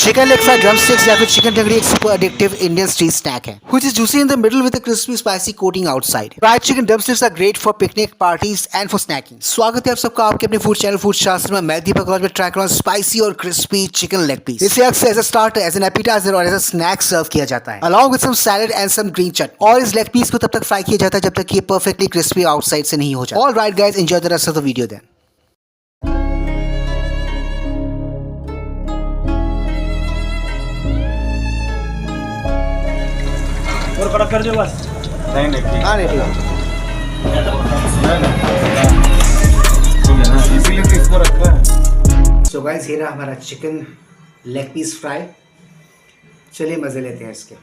Chicken leg fry drumsticks या फिर chicken डंगरी एक super addictive Indian street snack है which is juicy in the middle with a crispy spicy coating outside. Fried chicken drumsticks are great for picnic parties and for snacking. स्वागत है आप सबका आपके अपने फूड चैनल फूड शास्त्र में। मैं दीपक और ट्राई कर रहा हूं स्पाइसी और क्रिस्पी चिकन लेग पीस। इसे अक्सर as a starter, as an appetiser और एज अ स्नैक सर्व किया जाता है along with some salad and some green chutney. और इस लेग पीस को तब तक फ्राई किया जाता है जब तक ये परफेक्टली क्रिस्पी आउटसाइड से नहीं हो जाता। All right guys, enjoy the rest of the video then. और कड़क कर दो बस। नहीं ठीक है। इसीलिए तो इसको रखा है। सो गाइस, ये रहा हमारा चिकन लेग पीस फ्राई। चलिए मजे लेते हैं इसके।